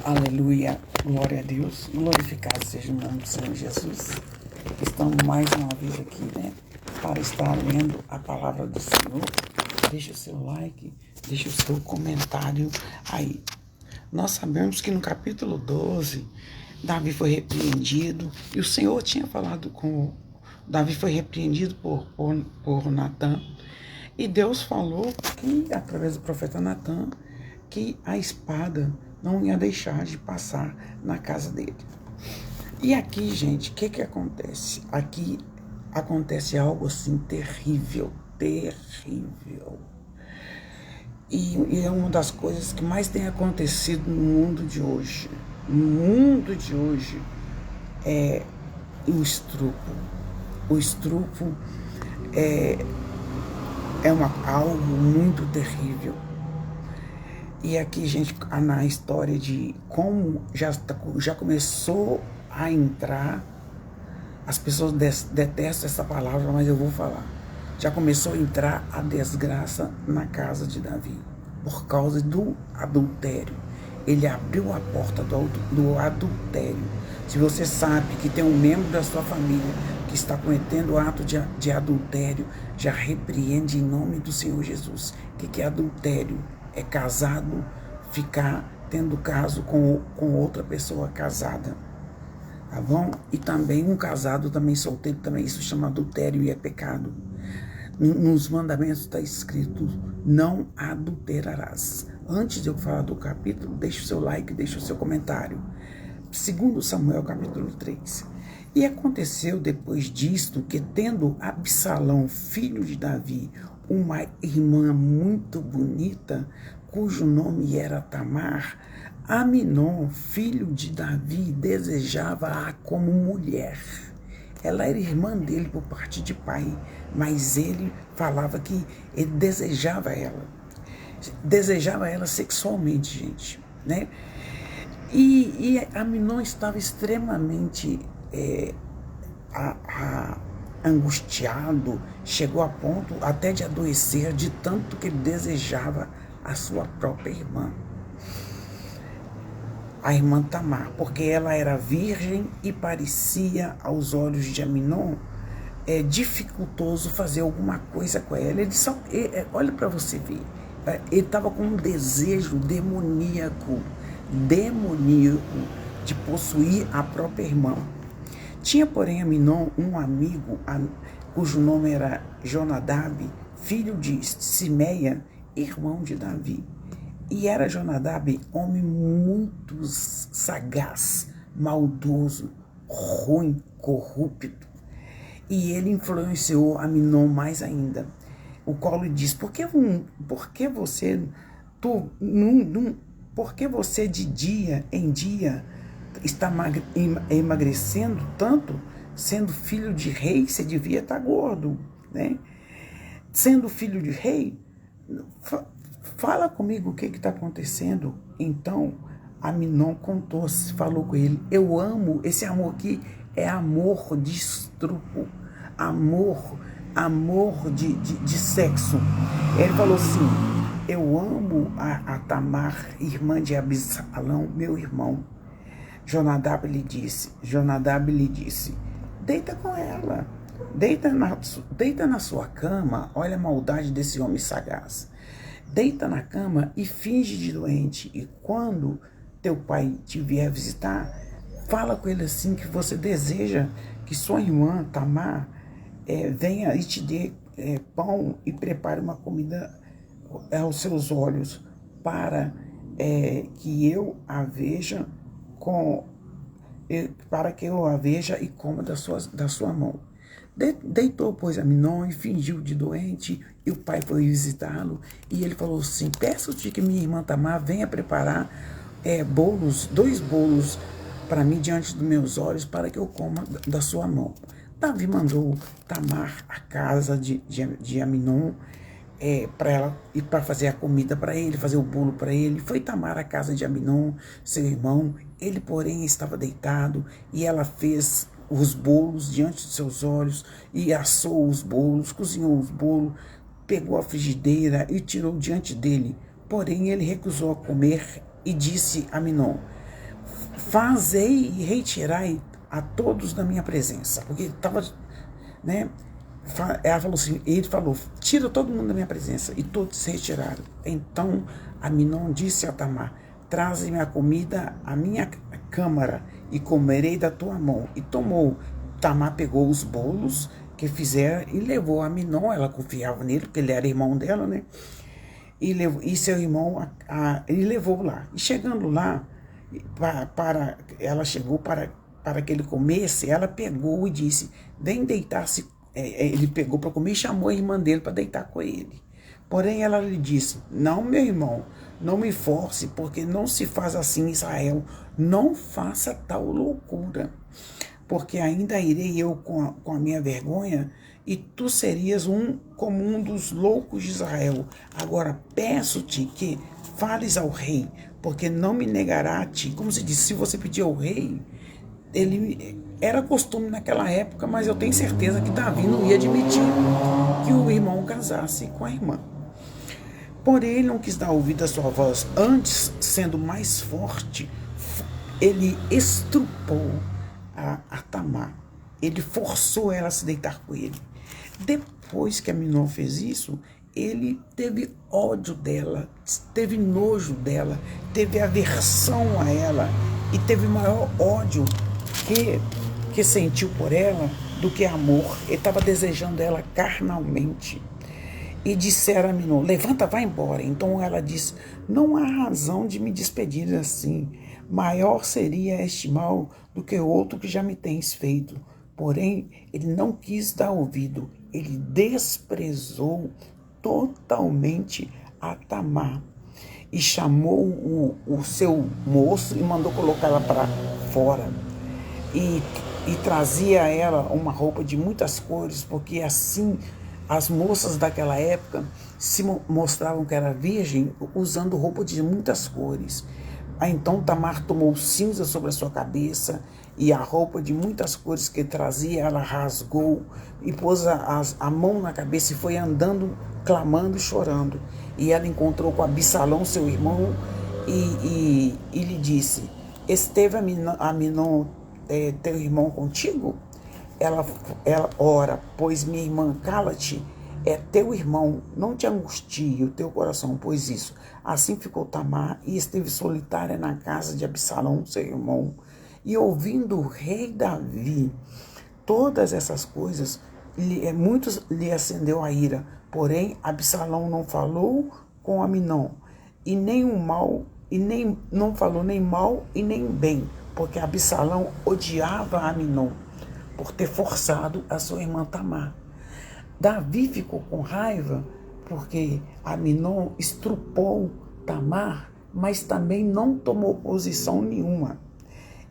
Aleluia, glória a Deus, glorificado seja o nome do Senhor Jesus. Estamos mais uma vez aqui, para estar lendo a palavra do Senhor. Deixa o seu like, deixa o seu comentário aí. Nós sabemos que no capítulo 12, Davi foi repreendido e o Senhor tinha falado com Davi, foi repreendido por Natã, e Deus falou que, através do profeta Natã, que a espada não ia deixar de passar na casa dele. E aqui, gente, o que acontece? Aqui acontece algo assim terrível. E é uma das coisas que mais tem acontecido no mundo de hoje. No mundo de hoje é o estupro. O estupro é algo muito terrível. E aqui, gente, na história de como já começou a entrar, as pessoas detestam essa palavra, mas eu vou falar. Já começou a entrar a desgraça na casa de Davi, por causa do adultério. Ele abriu a porta do adultério. Se você sabe que tem um membro da sua família que está cometendo ato de adultério, já repreende em nome do Senhor Jesus. O que é adultério? É casado, ficar tendo caso com outra pessoa casada, tá bom? E também um casado, também solteiro, também isso chama adultério e é pecado. Nos mandamentos está escrito, não adulterarás. Antes de eu falar do capítulo, deixa o seu like, deixa o seu comentário. 2 Samuel capítulo 3. E aconteceu depois disto que, tendo Absalão, filho de Davi, uma irmã muito bonita, cujo nome era Tamar, Aminon, filho de Davi, desejava-a como mulher. Ela era irmã dele por parte de pai, mas ele falava que ele desejava ela sexualmente, gente, né? E Aminon estava extremamente angustiado, chegou a ponto até de adoecer, de tanto que ele desejava a sua própria irmã, a irmã Tamar, porque ela era virgem e parecia aos olhos de Aminon dificultoso fazer alguma coisa com ela. Ele só, olha para você ver, ele estava com um desejo demoníaco de possuir a própria irmã. Tinha, porém, Aminon um amigo, cujo nome era Jonadab, filho de Simeia, irmão de Davi. E era Jonadab homem muito sagaz, maldoso, ruim, corrupto. E ele influenciou Aminon mais ainda, o qual lhe disse: por que você de dia em dia está emagrecendo tanto? Sendo filho de rei, você devia estar gordo, né? Sendo filho de rei, fala comigo o que está acontecendo. Então Aminon falou com ele: eu amo, esse amor aqui é amor de estupro, amor de sexo. Ele falou assim: eu amo a Tamar, irmã de Absalão, meu irmão. Jonadab lhe disse: deita com ela, deita na sua cama. Olha a maldade desse homem sagaz. Deita na cama e finge de doente, e quando teu pai te vier visitar, fala com ele assim, que você deseja que sua irmã Tamar venha e te dê pão e prepare uma comida aos seus olhos, para que eu a veja e coma da sua mão. Deitou, pois, Aminon e fingiu de doente, e o pai foi visitá-lo, e ele falou assim: peço-te que minha irmã Tamar venha preparar 2 bolos para mim diante dos meus olhos, para que eu coma da sua mão. Davi mandou Tamar à casa de Aminon para fazer a comida para ele, fazer o bolo para ele. Foi Tamar à casa de Aminon, seu irmão. Ele, porém, estava deitado, e ela fez os bolos diante de seus olhos, e assou os bolos, cozinhou os bolos, pegou a frigideira e tirou diante dele. Porém, ele recusou a comer e disse a Aminon: fazei e retirai a todos da minha presença. Porque estava, né? Ela falou assim, ele falou, tira todo mundo da minha presença. E todos se retiraram. Então Aminon disse a Tamar, traze-me a comida à minha câmara e comerei da tua mão. E tomou. Tamar pegou os bolos que fizeram e levou a Aminon. Ela confiava nele, porque ele era irmão dela, né? E seu irmão, ele levou lá. E chegando lá, ela chegou para que ele comesse, ela pegou e disse, vem deitar-se. Ele pegou para comer e chamou a irmã dele para deitar com ele. Porém, ela lhe disse, não, meu irmão, não me force, porque não se faz assim em Israel. Não faça tal loucura, porque ainda irei eu com a minha vergonha, e tu serias como um dos loucos de Israel. Agora peço-te que fales ao rei, porque não me negará a ti. Como se diz, se você pedir ao rei, ele era costume naquela época, mas eu tenho certeza que Davi não ia admitir que o irmão casasse com a irmã. Porém, ele não quis dar ouvido à sua voz. Antes, sendo mais forte, ele estrupou a Tamar. Ele forçou ela a se deitar com ele. Depois que Aminon fez isso, ele teve ódio dela, teve nojo dela, teve aversão a ela e teve maior ódio que sentiu por ela do que amor. Ele estava desejando ela carnalmente. E disseram a Aminon, levanta, vai embora. Então ela disse, não há razão de me despedir assim. Maior seria este mal do que outro que já me tens feito. Porém, ele não quis dar ouvido. Ele desprezou totalmente a Tamar. E chamou o seu moço e mandou colocá-la para fora. E trazia a ela uma roupa de muitas cores, porque assim as moças daquela época se mostravam que era virgem usando roupa de muitas cores. Aí então Tamar tomou cinza sobre a sua cabeça e a roupa de muitas cores que trazia, ela rasgou e pôs a mão na cabeça e foi andando, clamando e chorando. E ela encontrou com Absalão, seu irmão, e lhe disse, esteve Aminon, teu irmão contigo? Ela, ora, pois minha irmã, cala-te, é teu irmão, não te angustie o teu coração, pois isso. Assim ficou Tamar e esteve solitária na casa de Absalão, seu irmão. E ouvindo o rei Davi todas essas coisas, muitos lhe acendeu a ira. Porém, Absalão não falou com Aminon, e nem o mal, e nem não falou nem mal e nem bem, porque Absalão odiava Aminon por ter forçado a sua irmã Tamar. Davi ficou com raiva porque Aminon estrupou Tamar, mas também não tomou posição nenhuma.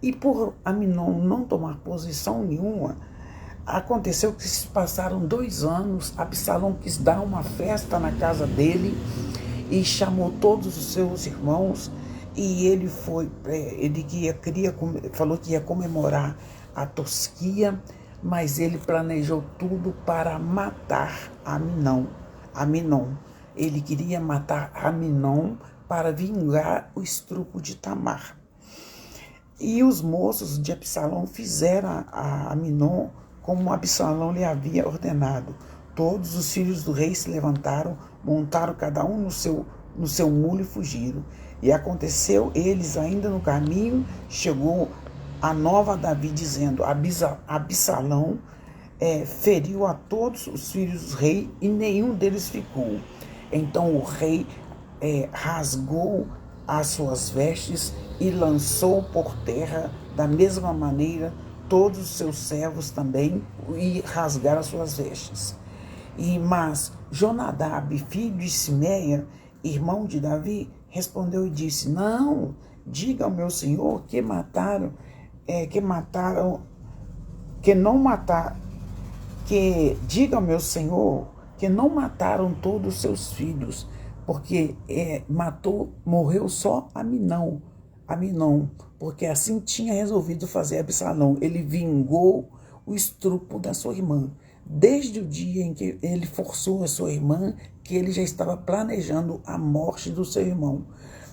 E por Aminon não tomar posição nenhuma, aconteceu que se passaram 2 anos, Absalão quis dar uma festa na casa dele e chamou todos os seus irmãos, e ele falou que ia comemorar a tosquia, mas ele planejou tudo para matar Aminon. Ele queria matar Aminon para vingar o estupro de Tamar. E os moços de Absalão fizeram a Aminon como Absalão lhe havia ordenado. Todos os filhos do rei se levantaram, montaram cada um no seu mulo e fugiram. E aconteceu, eles ainda no caminho, chegou a nova a Davi, dizendo, Absalão feriu a todos os filhos do rei e nenhum deles ficou. Então o rei rasgou as suas vestes e lançou por terra, da mesma maneira, todos os seus servos também, e rasgaram as suas vestes. Mas Jonadab, filho de Simeia, irmão de Davi, respondeu e disse, não, diga ao meu senhor que diga ao meu senhor que não mataram todos os seus filhos, porque morreu só Aminon, porque assim tinha resolvido fazer Absalão. Ele vingou o estupro da sua irmã. Desde o dia em que ele forçou a sua irmã, que ele já estava planejando a morte do seu irmão.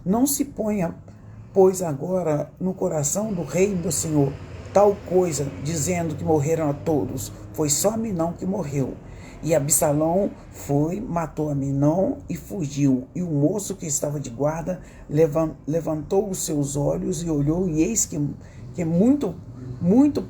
Não se ponha, pois agora no coração do rei do Senhor tal coisa, dizendo que morreram a todos. Foi só Aminon que morreu. E Absalão foi, matou Aminon e fugiu. E o moço que estava de guarda levantou os seus olhos e olhou, e eis que muito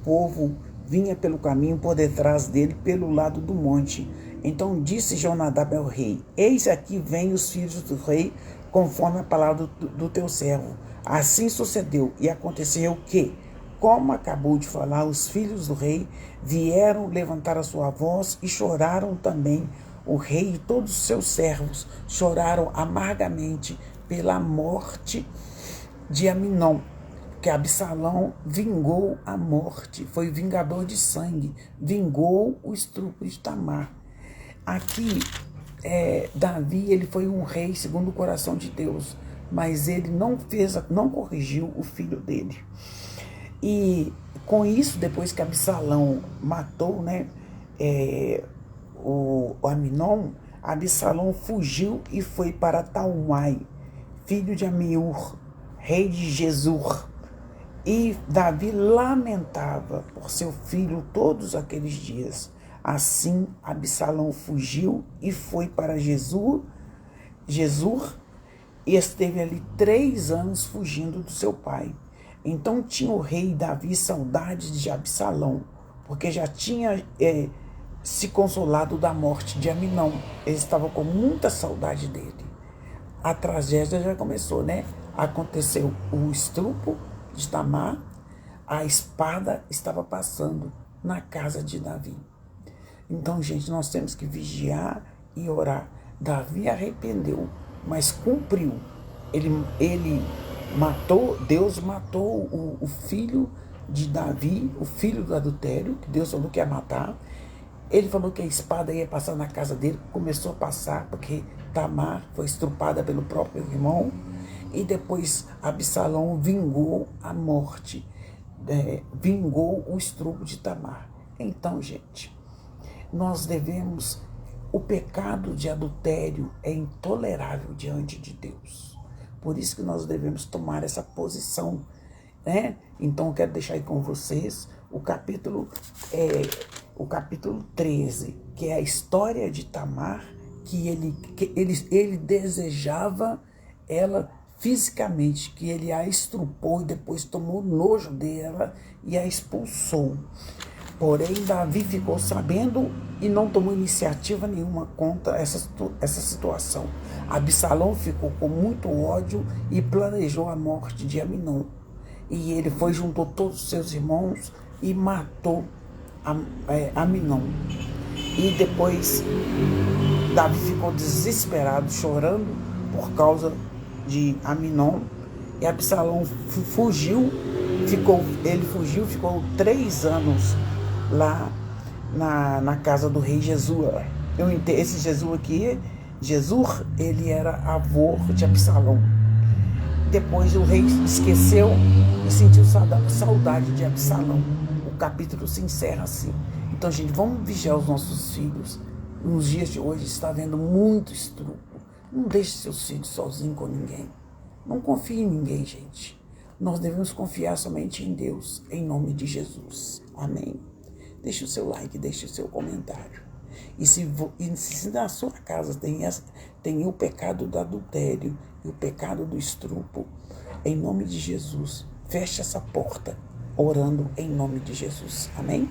povo vinha pelo caminho por detrás dele, pelo lado do monte. Então disse Jonadab ao rei: eis aqui vêm os filhos do rei, conforme a palavra do teu servo. Assim sucedeu, e aconteceu que, como acabou de falar, os filhos do rei vieram levantar a sua voz e choraram também. O rei e todos os seus servos choraram amargamente pela morte de Aminon, que Absalão vingou a morte, foi vingador de sangue, vingou o estupro de Tamar. Aqui, Davi, ele foi um rei segundo o coração de Deus, mas ele não corrigiu o filho dele. E com isso, depois que Absalão matou, o Aminon, Absalão fugiu e foi para Talmai, filho de Amiur, rei de Gesur. E Davi lamentava por seu filho todos aqueles dias. Assim, Absalão fugiu e foi para Gesur, e esteve ali 3 anos fugindo do seu pai. Então tinha o rei Davi saudade de Absalão, porque já tinha se consolado da morte de Aminon. Ele estava com muita saudade dele. A tragédia já começou, né? Aconteceu o estupro de Tamar, a espada estava passando na casa de Davi. Então, gente, nós temos que vigiar e orar. Davi arrependeu, mas cumpriu. Ele matou, Deus matou o filho de Davi, o filho do adultério, que Deus falou que ia matar. Ele falou que a espada ia passar na casa dele, começou a passar, porque Tamar foi estrupada pelo próprio irmão, e depois Absalão vingou a morte, vingou o estupro de Tamar. Então, gente, nós devemos, o pecado de adultério é intolerável diante de Deus. Por isso que nós devemos tomar essa posição, né? Então eu quero deixar aí com vocês o capítulo 13, que é a história de Tamar, que ele desejava ela fisicamente, que ele a estrupou e depois tomou nojo dela e a expulsou. Porém, Davi ficou sabendo e não tomou iniciativa nenhuma contra essa situação. Absalão ficou com muito ódio e planejou a morte de Aminon. E ele juntou todos os seus irmãos e matou Aminon. E depois, Davi ficou desesperado, chorando por causa de Aminon. E Absalão fugiu, ficou 3 anos lá na casa do rei Gesur. Esse Gesur aqui, ele era avô de Absalão. Depois o rei esqueceu e sentiu saudade de Absalão. O capítulo se encerra assim. Então, gente, vamos vigiar os nossos filhos. Nos dias de hoje está havendo muito estupro. Não deixe seus filhos sozinhos com ninguém. Não confie em ninguém, gente. Nós devemos confiar somente em Deus, em nome de Jesus. Amém. Deixe o seu like, deixe o seu comentário. E se na sua casa tem o pecado do adultério e o pecado do estupro, em nome de Jesus, feche essa porta, orando em nome de Jesus. Amém?